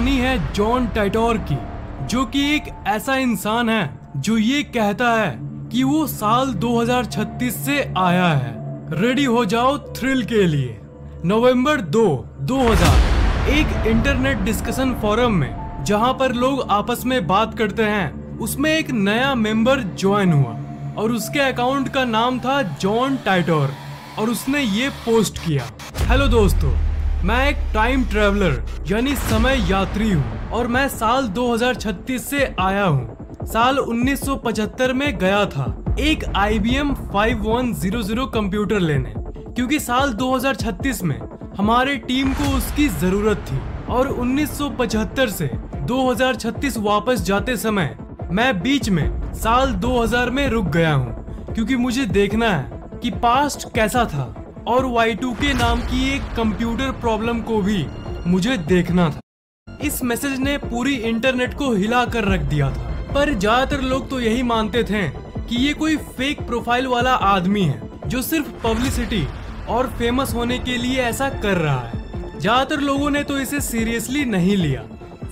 कहानी है जॉन टाइटोर की, जो कि एक ऐसा इंसान है जो ये कहता है कि वो साल 2036 से आया है। रेडी हो जाओ थ्रिल के लिए। नवंबर 2, 2000 एक इंटरनेट डिस्कशन फोरम में जहां पर लोग आपस में बात करते हैं, उसमें एक नया मेंबर ज्वाइन हुआ और उसके अकाउंट का नाम था जॉन टाइटोर और उसने ये पोस्ट किया, हेलो दोस्तों, मैं एक टाइम ट्रेवलर यानी समय यात्री हूँ और मैं साल 2036 से आया हूँ। साल 1975 में गया था एक IBM 5100 कंप्यूटर लेने, क्योंकि साल 2036 में हमारे टीम को उसकी जरूरत थी। और 1975 से 2036 वापस जाते समय मैं बीच में साल 2000 में रुक गया हूँ, क्योंकि मुझे देखना है कि पास्ट कैसा था और Y2K नाम की एक कंप्यूटर प्रॉब्लम को भी मुझे देखना था। इस मैसेज ने पूरी इंटरनेट को हिला कर रख दिया था, पर ज्यादातर लोग तो यही मानते थे कि ये कोई फेक प्रोफाइल वाला आदमी है जो सिर्फ पब्लिसिटी और फेमस होने के लिए ऐसा कर रहा है। ज्यादातर लोगों ने तो इसे सीरियसली नहीं लिया।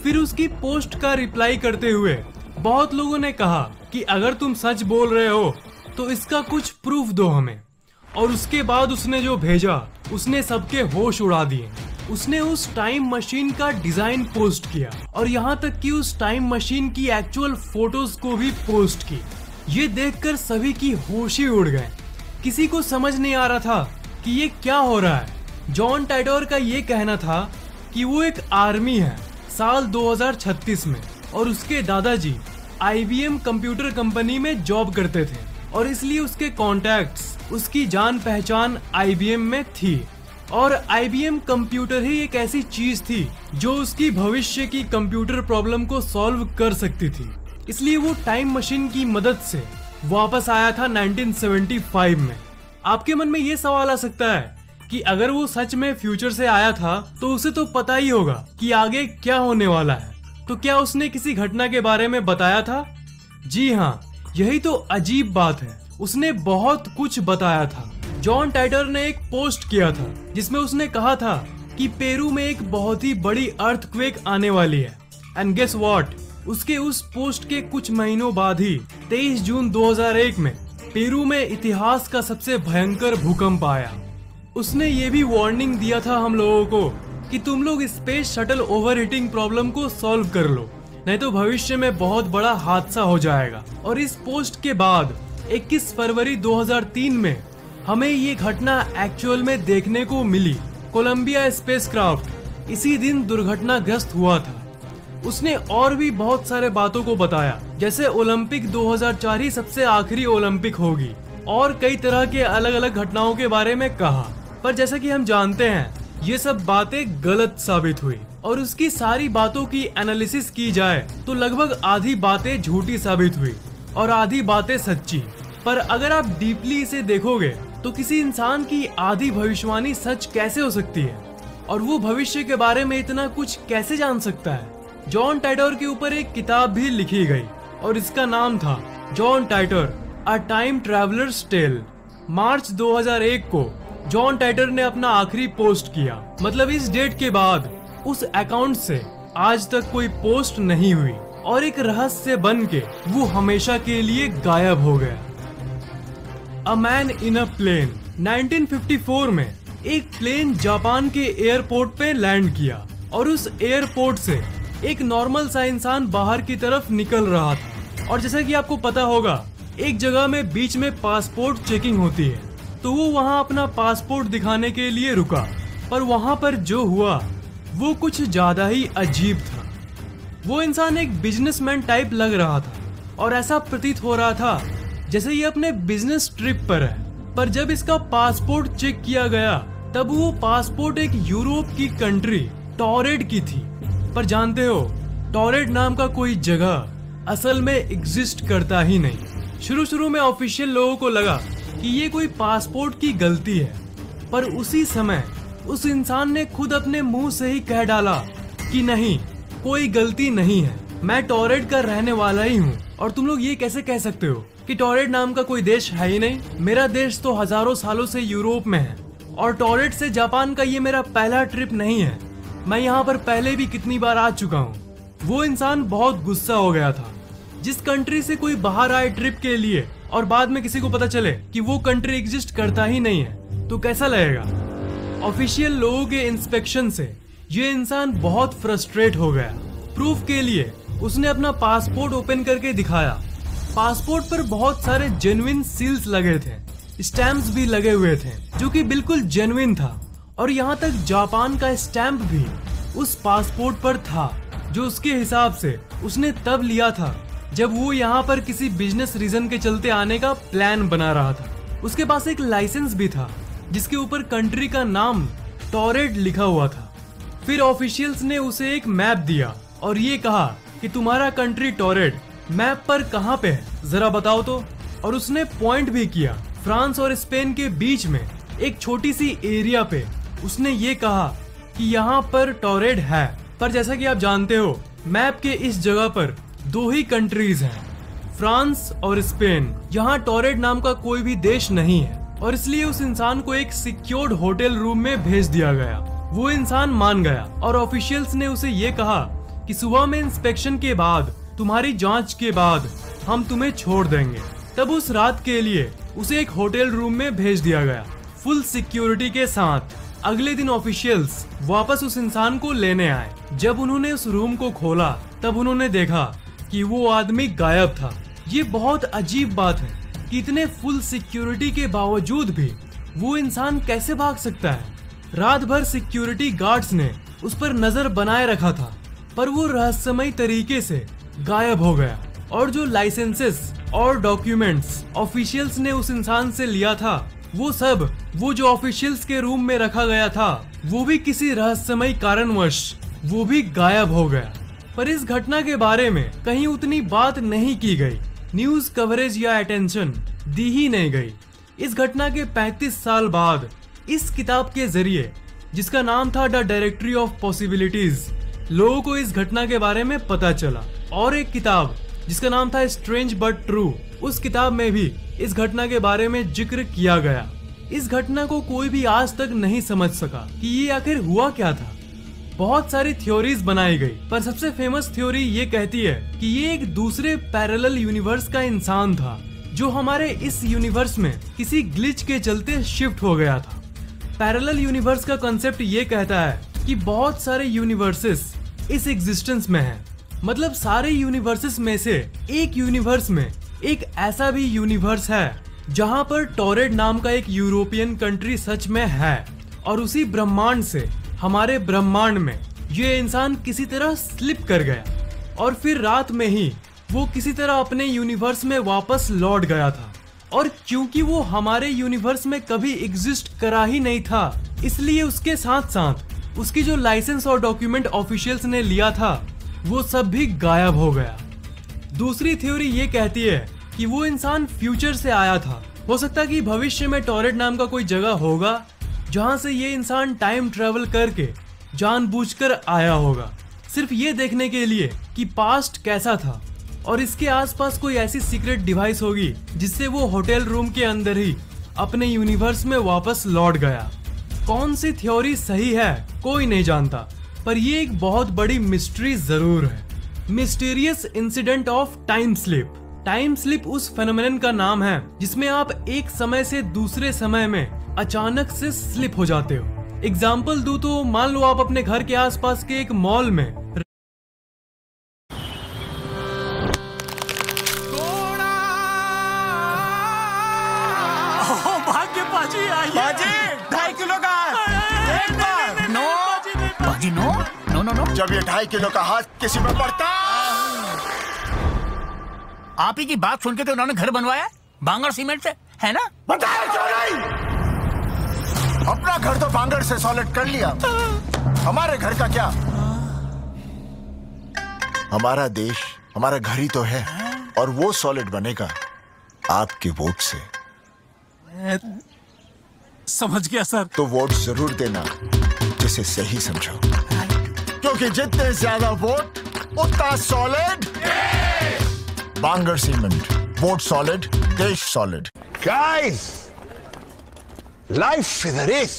फिर उसकी पोस्ट का रिप्लाई करते हुए बहुत लोगों ने कहा कि अगर तुम सच बोल रहे हो तो इसका कुछ प्रूफ दो हमें। और उसके बाद उसने जो भेजा उसने सबके होश उड़ा दिए। उसने उस टाइम मशीन का डिजाइन पोस्ट किया और यहाँ तक कि उस टाइम मशीन की एक्चुअल फोटोज को भी पोस्ट की। ये देखकर सभी की होश ही उड़ गए। किसी को समझ नहीं आ रहा था कि ये क्या हो रहा है। जॉन टाइटोर का ये कहना था कि वो एक आर्मी है साल 2036 में और उसके दादाजी IBM कंप्यूटर कंपनी में जॉब करते थे और इसलिए उसके कॉन्टैक्ट्स, उसकी जान पहचान IBM में थी। और IBM कंप्यूटर ही एक ऐसी चीज थी जो उसकी भविष्य की कंप्यूटर प्रॉब्लम को सॉल्व कर सकती थी। इसलिए वो टाइम मशीन की मदद से वापस आया था 1975 में। आपके मन में ये सवाल आ सकता है कि अगर वो सच में फ्यूचर से आया था तो उसे तो पता ही होगा कि आगे क्या होने वाला है, तो क्या उसने किसी घटना के बारे में बताया था? जी हाँ, यही तो अजीब बात है, उसने बहुत कुछ बताया था। जॉन टाइटोर ने एक पोस्ट किया था जिसमें उसने कहा था कि पेरू में एक बहुत ही बड़ी अर्थक्वेक आने वाली है। एंड गेस व्हाट, उसके उस पोस्ट के कुछ महीनों बाद ही 23 जून 2001 में पेरू में इतिहास का सबसे भयंकर भूकंप आया। उसने ये भी वार्निंग दिया था हम लोगों को कि तुम लोग स्पेस शटल ओवरहीटिंग प्रॉब्लम को सॉल्व कर लो, नहीं तो भविष्य में बहुत बड़ा हादसा हो जाएगा। और इस पोस्ट के बाद 21 फरवरी 2003 में हमें ये घटना एक्चुअल में देखने को मिली। कोलंबिया स्पेसक्राफ्ट इसी दिन दुर्घटनाग्रस्त हुआ था। उसने और भी बहुत सारे बातों को बताया, जैसे ओलंपिक 2004 ही सबसे आखिरी ओलंपिक होगी और कई तरह के अलग अलग घटनाओं के बारे में कहा। पर जैसा कि हम जानते हैं ये सब बातें गलत साबित हुई और उसकी सारी बातों की एनालिसिस की जाए तो लगभग आधी बातें झूठी साबित हुई और आधी बातें सच्ची। पर अगर आप डीपली इसे देखोगे तो किसी इंसान की आधी भविष्यवाणी सच कैसे हो सकती है और वो भविष्य के बारे में इतना कुछ कैसे जान सकता है। जॉन टाइटोर के ऊपर एक किताब भी लिखी गई और इसका नाम था John Titor a time traveller's tale. March 2001 को जॉन टाइटोर ने अपना आखिरी पोस्ट किया, मतलब इस डेट के बाद उस अकाउंट से आज तक कोई पोस्ट नहीं हुई और एक रहस्य बन के वो हमेशा के लिए गायब हो गया। A man in a plane. 1954 में एक प्लेन जापान के एयरपोर्ट पे लैंड किया और उस एयरपोर्ट से एक नॉर्मल सा इंसान बाहर की तरफ निकल रहा था। और जैसा कि आपको पता होगा, एक जगह में बीच में पासपोर्ट चेकिंग होती है, तो वो वहाँ अपना पासपोर्ट दिखाने के लिए रुका। पर वहाँ पर जो हुआ वो कुछ ज्यादा ही अजीब था। वो इंसान एक बिजनेसमैन टाइप लग रहा था और ऐसा प्रतीत हो रहा था जैसे ये अपने बिजनेस ट्रिप पर है। पर जब इसका पासपोर्ट चेक किया गया तब वो पासपोर्ट एक यूरोप की कंट्री टॉरेड की थी। पर जानते हो, टॉरेड नाम का कोई जगह असल में एग्जिस्ट करता ही नहीं। शुरू में ऑफिशियल लोगों को लगा कि ये कोई पासपोर्ट की गलती है, पर उसी समय उस इंसान ने खुद अपने मुंह से ही कह डाला कि नहीं, कोई गलती नहीं है, मैं टॉरेड का रहने वाला ही हूँ। और तुम लोग ये कैसे कह सकते हो कि टॉरेड नाम का कोई देश है ही नहीं? मेरा देश तो हजारों सालों से यूरोप में है और टॉरेड से जापान का ये मेरा पहला ट्रिप नहीं है। मैं यहाँ पर पहले भी कितनी बार आ चुका हूँ। वो इंसान बहुत गुस्सा हो गया था। जिस कंट्री से कोई बाहर आए ट्रिप के लिए और बाद में किसी को पता चले कि वो कंट्री एग्जिस्ट करता ही नहीं है तो कैसा लगेगा। ऑफिशियल लोगों के इंस्पेक्शन से ये इंसान बहुत फ्रस्ट्रेट हो गया। प्रूफ के लिए उसने अपना पासपोर्ट ओपन करके दिखाया। पासपोर्ट पर बहुत सारे जेन्युइन सील्स लगे थे, स्टैम्प्स भी लगे हुए थे जो कि बिल्कुल जेन्युइन था। और यहाँ तक जापान का स्टैम्प भी उस पासपोर्ट पर था जो उसके हिसाब से उसने तब लिया था जब वो यहाँ पर किसी बिजनेस रीजन के चलते आने का प्लान बना रहा था। उसके पास एक लाइसेंस भी था जिसके ऊपर कंट्री का नाम टोरेड लिखा हुआ था। फिर ऑफिशियल्स ने उसे एक मैप दिया और ये कहा कि तुम्हारा कंट्री टोरेड मैप पर कहाँ पे है, जरा बताओ तो। और उसने पॉइंट भी किया फ्रांस और स्पेन के बीच में एक छोटी सी एरिया पे। उसने ये कहा कि यहाँ पर टोरेड है, पर जैसा कि आप जानते हो मैप के इस जगह पर दो ही कंट्रीज हैं, फ्रांस और स्पेन। यहाँ टोरेड नाम का कोई भी देश नहीं है और इसलिए उस इंसान को एक सिक्योर्ड होटल रूम में भेज दिया गया। वो इंसान मान गया और ऑफिशियल्स ने उसे ये कहा कि सुबह में इंस्पेक्शन के बाद, तुम्हारी जांच के बाद हम तुम्हें छोड़ देंगे। तब उस रात के लिए उसे एक होटल रूम में भेज दिया गया फुल सिक्योरिटी के साथ। अगले दिन ऑफिशियल्स वापस उस इंसान को लेने आए। जब उन्होंने उस रूम को खोला तब उन्होंने देखा कि वो आदमी गायब था। ये बहुत अजीब बात है कि इतने फुल सिक्योरिटी के बावजूद भी वो इंसान कैसे भाग सकता है। रात भर सिक्योरिटी गार्ड्स ने उस पर नजर बनाए रखा था पर वो रहस्यमयी तरीके से गायब हो गया। और जो लाइसेंसेस और डॉक्यूमेंट्स ऑफिशियल्स ने उस इंसान से लिया था वो जो ऑफिशियल्स के रूम में रखा गया था वो भी किसी रहस्यमयी कारणवश वो भी गायब हो गया। पर इस घटना के बारे में कहीं उतनी बात नहीं की गई, न्यूज कवरेज या अटेंशन दी ही नहीं गई। इस घटना के 35 साल बाद इस किताब के जरिए, जिसका नाम था द डायरेक्टरी ऑफ पॉसिबिलिटीज, लोगों को इस घटना के बारे में पता चला। और एक किताब जिसका नाम था स्ट्रेंज बट ट्रू, उस किताब में भी इस घटना के बारे में जिक्र किया गया। इस घटना को कोई भी आज तक नहीं समझ सका कि ये आखिर हुआ क्या था। बहुत सारी थ्योरीज बनाई गई पर सबसे फेमस थ्योरी ये कहती है कि ये एक दूसरे पैरेलल यूनिवर्स का इंसान था जो हमारे इस यूनिवर्स में किसी ग्लिच के चलते शिफ्ट हो गया था। पैरेलल यूनिवर्स का कॉन्सेप्ट ये कहता है कि बहुत सारे यूनिवर्सेस इस एग्जिस्टेंस में हैं। मतलब सारे यूनिवर्सेस में से एक यूनिवर्स में एक ऐसा भी यूनिवर्स है जहां पर टोरेड नाम का एक यूरोपियन कंट्री सच में है। और उसी ब्रह्मांड से हमारे ब्रह्मांड में ये इंसान किसी तरह स्लिप कर गया और फिर रात में ही वो किसी तरह अपने यूनिवर्स में वापस लौट गया था। और क्योंकि वो हमारे यूनिवर्स में कभी एग्जिस्ट करा ही नहीं था, इसलिए उसके साथ साथ उसकी जो लाइसेंस और डॉक्यूमेंट ऑफिशियल्स ने लिया था वो सब भी गायब हो गया। दूसरी थ्योरी ये कहती है कि वो इंसान फ्यूचर से आया था। हो सकता है कि भविष्य में टोरेड नाम का कोई जगह होगा जहां से ये इंसान टाइम ट्रेवल करके जानबूझकर आया होगा, सिर्फ ये देखने के लिए कि पास्ट कैसा था। और इसके आसपास कोई ऐसी सीक्रेट डिवाइस होगी जिससे वो होटल रूम के अंदर ही अपने यूनिवर्स में वापस लौट गया। कौन सी थ्योरी सही है कोई नहीं जानता, पर ये एक बहुत बड़ी मिस्ट्री जरूर है। Mysterious incident of time slip. Time slip उस फेनोमेनन का नाम है जिसमें आप एक समय से दूसरे समय में अचानक से स्लिप हो जाते हो। एग्जाम्पल दूं तो मान लो आप अपने घर के आसपास के एक मॉल में बाजी 2.5 किलो का एक बार नो बाजी नो नो नो नो। जब ये 2.5 किलो का हाथ किसी में पड़ता। आप ही की बात सुन के तो उन्होंने घर बनवाया बांगर सीमेंट से, है ना? बताया क्यों नहीं? अपना घर तो बांगर से सॉलिड कर लिया, हमारे घर का क्या? हमारा देश हमारा घर ही तो है और वो सॉलिड बनेगा आपके वोट से। समझ गया सर। तो वोट जरूर देना जिसे सही समझो, क्योंकि जितने ज्यादा वोट उतना सॉलिड। बांगर सीमेंट, वोट सॉलिड, देश solid. Guys, life is a race.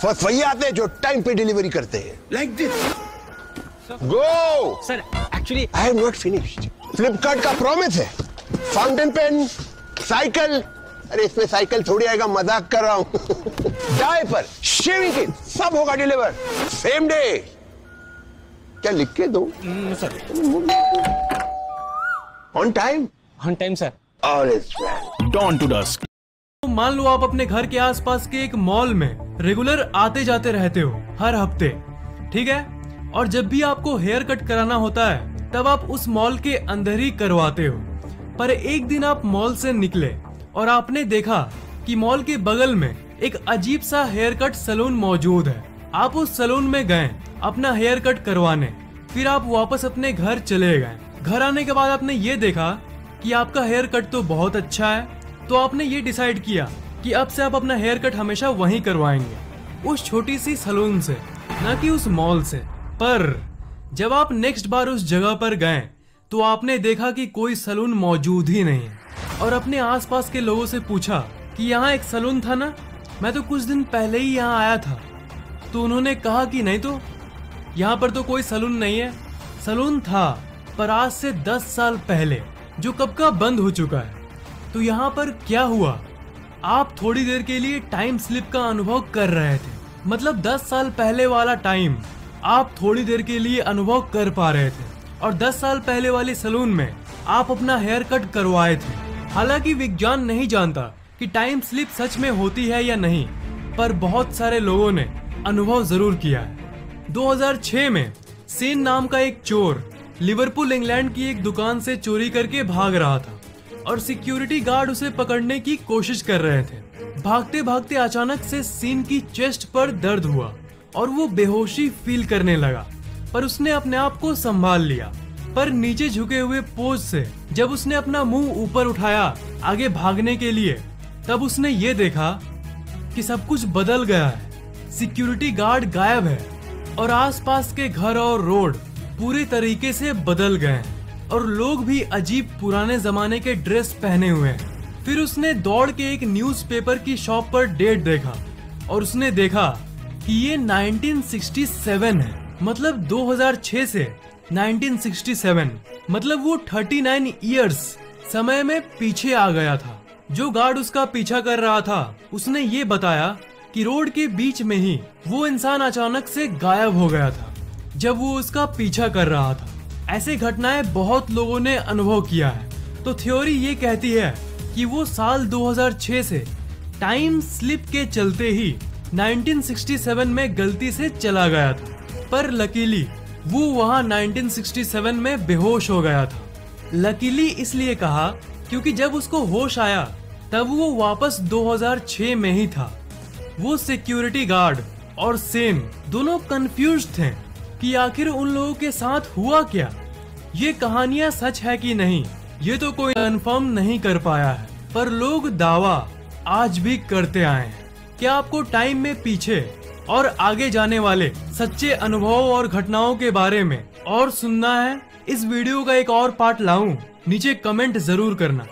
First वही आते हैं जो टाइम पे डिलीवरी करते हैं, like this. Go sir actually I have not finished. Flipkart का प्रॉमिस है, फाउंटेन पेन, साइकिल, अरे इसमें साइकिल थोड़ी आएगा, मजाक कर रहा हूं। डायपर, शेविंग किट, सब होगा डिलीवर सेम डे। क्या लिख के दो? Sir on time sir. All is well. Dawn to dusk. तो मान लो आप अपने घर के आसपास के एक मॉल में रेगुलर आते जाते रहते हो हर हफ्ते, ठीक है? और जब भी आपको हेयर कट कराना होता है तब आप उस मॉल के अंदर ही करवाते हो। पर एक दिन आप मॉल से निकले और आपने देखा कि मॉल के बगल में एक अजीब सा हेयर कट सैलून मौजूद है। आप उस सैलून में गए अपना हेयर कट करवाने, फिर आप वापस अपने घर चले गए। घर आने के बाद आपने ये देखा कि आपका हेयर कट तो बहुत अच्छा है, तो आपने ये डिसाइड किया कि अब से आप अपना हेयर कट हमेशा वहीं करवाएंगे, उस छोटी सी सैलून से, ना कि उस मॉल से। पर जब आप नेक्स्ट बार उस जगह पर गए तो आपने देखा कि कोई सैलून मौजूद ही नहीं है, और अपने आसपास के लोगों से पूछा कि यहाँ एक सैलून था ना, मैं तो कुछ दिन पहले ही यहाँ आया था। तो उन्होंने कहा कि नहीं, तो यहाँ पर तो कोई सैलून नहीं है। सैलून था पर आज से 10 साल पहले, जो कब का बंद हो चुका है। तो यहाँ पर क्या हुआ, आप थोड़ी देर के लिए टाइम स्लिप का अनुभव कर रहे थे। मतलब 10 साल पहले वाला टाइम आप थोड़ी देर के लिए अनुभव कर पा रहे थे, और 10 साल पहले वाले सैलून में आप अपना हेयर कट करवाए थे। हालांकि विज्ञान नहीं जानता कि टाइम स्लिप सच में होती है या नहीं, पर बहुत सारे लोगों ने अनुभव जरूर किया है। 2006 में सेन नाम का एक चोर लिवरपूल इंग्लैंड की एक दुकान से चोरी करके भाग रहा था, और सिक्योरिटी गार्ड उसे पकड़ने की कोशिश कर रहे थे। भागते भागते अचानक से सीन की चेस्ट पर दर्द हुआ और वो बेहोशी फील करने लगा, पर उसने अपने आप को संभाल लिया। पर नीचे झुके हुए पोज से जब उसने अपना मुंह ऊपर उठाया आगे भागने के लिए, तब उसने ये देखा कि सब कुछ बदल गया है। सिक्योरिटी गार्ड गायब है और आसपास के घर और रोड पूरे तरीके से बदल गए हैं, और लोग भी अजीब पुराने जमाने के ड्रेस पहने हुए हैं। फिर उसने दौड़ के एक न्यूज़पेपर की शॉप पर डेट देखा, और उसने देखा कि ये 1967 है। मतलब 2006 से 1967, मतलब वो 39 इयर्स समय में पीछे आ गया था। जो गार्ड उसका पीछा कर रहा था उसने ये बताया कि रोड के बीच में ही वो इंसान अचानक से गायब हो गया था जब वो उसका पीछा कर रहा था। ऐसे घटनाएं बहुत लोगों ने अनुभव किया है। तो थ्योरी ये कहती है कि वो साल 2006 से टाइम स्लिप के चलते ही 1967 में गलती से चला गया था, पर लकीली वो वहां 1967 में बेहोश हो गया था। लकीली इसलिए कहा क्योंकि जब उसको होश आया तब वो वापस 2006 में ही था। वो सिक्योरिटी गार्ड और सेन दोनों कंफ्यूज थे कि आखिर उन लोगों के साथ हुआ क्या। ये कहानियां सच है कि नहीं, ये तो कोई कंफर्म नहीं कर पाया है, पर लोग दावा आज भी करते आए हैं। क्या आपको टाइम में पीछे और आगे जाने वाले सच्चे अनुभव और घटनाओं के बारे में और सुनना है? इस वीडियो का एक और पार्ट लाऊं? नीचे कमेंट जरूर करना।